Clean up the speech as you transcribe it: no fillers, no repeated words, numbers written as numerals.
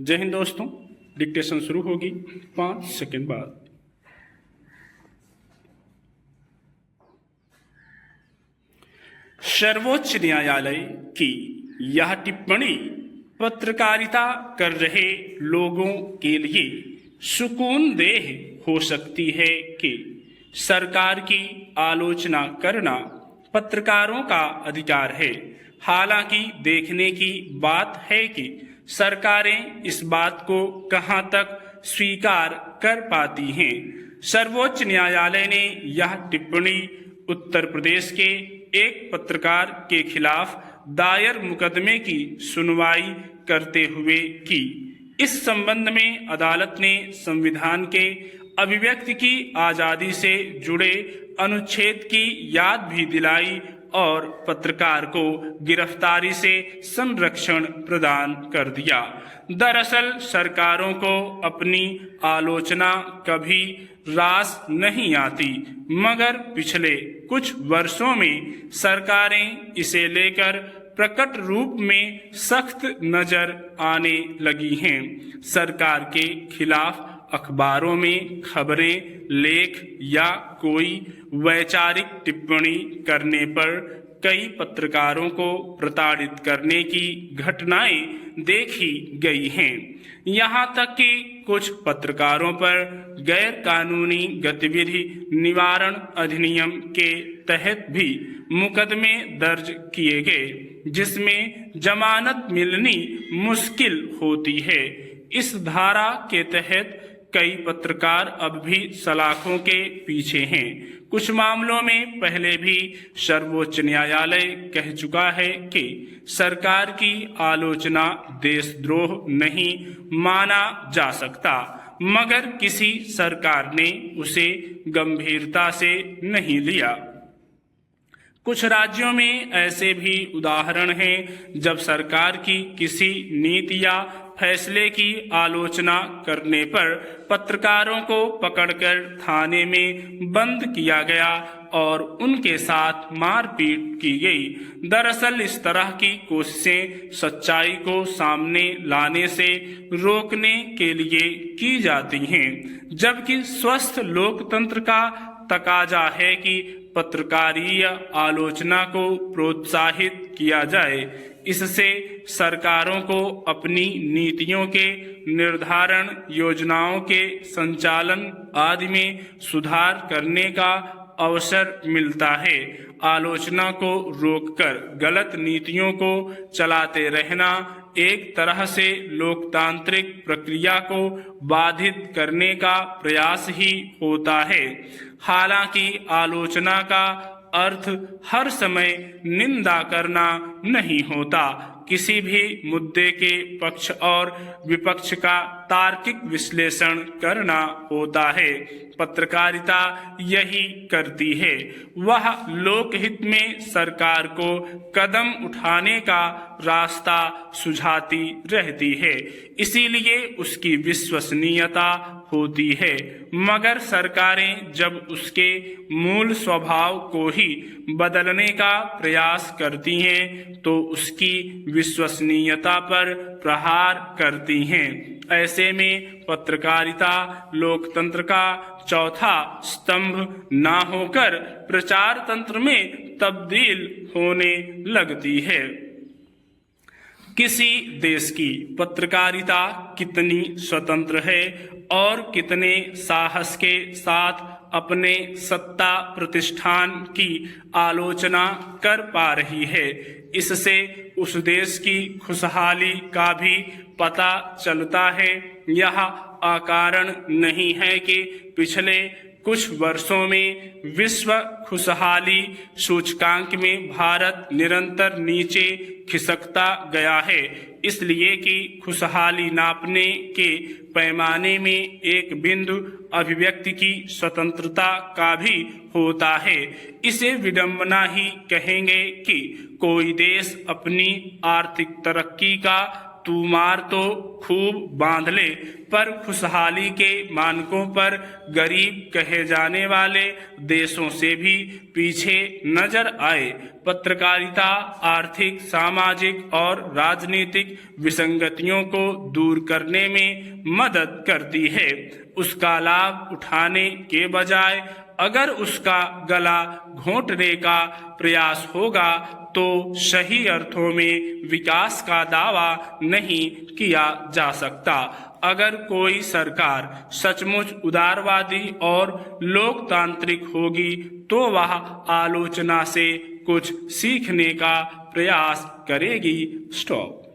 जय हिंद दोस्तों। डिक्टेशन शुरू होगी 5 सेकंड बाद। सर्वोच्च न्यायालय की यह टिप्पणी पत्रकारिता कर रहे लोगों के लिए सुकूनदेह हो सकती है कि सरकार की आलोचना करना पत्रकारों का अधिकार है। हालांकि देखने की बात है कि सरकारें इस बात को कहां तक स्वीकार कर पाती हैं। सर्वोच्च न्यायालय ने यह टिप्पणी उत्तर प्रदेश के एक पत्रकार के खिलाफ दायर मुकदमे की सुनवाई करते हुए की। इस संबंध में अदालत ने संविधान के अभिव्यक्ति की आजादी से जुड़े अनुच्छेद की याद भी दिलाई और पत्रकार को गिरफ्तारी से संरक्षण प्रदान कर दिया। दरअसल सरकारों को अपनी आलोचना कभी रास नहीं आती, मगर पिछले कुछ वर्षों में सरकारें इसे लेकर प्रकट रूप में सख्त नजर आने लगी हैं। सरकार के खिलाफ अखबारों में खबरें, लेख या कोई वैचारिक टिप्पणी करने पर कई पत्रकारों को प्रताड़ित करने की घटनाएं देखी गई हैं। यहाँ तक कि कुछ पत्रकारों पर गैर कानूनी गतिविधि निवारण अधिनियम के तहत भी मुकदमे दर्ज किए गए, जिसमें जमानत मिलनी मुश्किल होती है। इस धारा के तहत कई पत्रकार अब भी सलाखों के पीछे हैं। कुछ मामलों में पहले भी सर्वोच्च न्यायालय कह चुका है कि सरकार की आलोचना देशद्रोह नहीं माना जा सकता, मगर किसी सरकार ने उसे गंभीरता से नहीं लिया। कुछ राज्यों में ऐसे भी उदाहरण हैं जब सरकार की किसी नीति या फैसले की आलोचना करने पर पत्रकारों को पकड़कर थाने में बंद किया गया और उनके साथ मारपीट की गई। दरअसल इस तरह की कोशिशें सच्चाई को सामने लाने से रोकने के लिए की जाती हैं, जबकि स्वस्थ लोकतंत्र का तकाजा है कि पत्रकारीय आलोचना को प्रोत्साहित किया जाए। इससे सरकारों को अपनी नीतियों के निर्धारण, योजनाओं के संचालन आदि में सुधार करने का अवसर मिलता है। आलोचना को रोककर गलत नीतियों को चलाते रहना एक तरह से लोकतांत्रिक प्रक्रिया को बाधित करने का प्रयास ही होता है। हालांकि आलोचना का अर्थ हर समय निंदा करना नहीं होता। किसी भी मुद्दे के पक्ष और विपक्ष का तार्किक विश्लेषण करना होता है। पत्रकारिता यही करती है, वह लोकहित में सरकार को कदम उठाने का रास्ता सुझाती रहती है, इसीलिए उसकी विश्वसनीयता होती है। मगर सरकारें जब उसके मूल स्वभाव को ही बदलने का प्रयास करती हैं तो उसकी विश्वसनीयता पर प्रहार करती हैं। ऐसे में पत्रकारिता लोकतंत्र का चौथा स्तंभ ना होकर प्रचार तंत्र में तब्दील होने लगती है। किसी देश की पत्रकारिता कितनी स्वतंत्र है और कितने साहस के साथ अपने सत्ता प्रतिष्ठान की आलोचना कर पा रही है, इससे उस देश की खुशहाली का भी पता चलता है। यह अकारण नहीं है कि पिछले कुछ वर्षों में विश्व खुशहाली सूचकांक में भारत निरंतर नीचे खिसकता गया है, इसलिए कि खुशहाली नापने के पैमाने में एक बिंदु अभिव्यक्ति की स्वतंत्रता का भी होता है। इसे विडंबना ही कहेंगे कि कोई देश अपनी आर्थिक तरक्की का तू मार तो खूब बांध ले, पर खुशहाली के मानकों पर गरीब कहे जाने वाले देशों से भी पीछे नजर आए। पत्रकारिता आर्थिक, सामाजिक और राजनीतिक विसंगतियों को दूर करने में मदद करती है। उसका लाभ उठाने के बजाय अगर उसका गला घोंटने का प्रयास होगा तो सही अर्थों में विकास का दावा नहीं किया जा सकता। अगर कोई सरकार सचमुच उदारवादी और लोकतांत्रिक होगी तो वह आलोचना से कुछ सीखने का प्रयास करेगी। स्टॉप।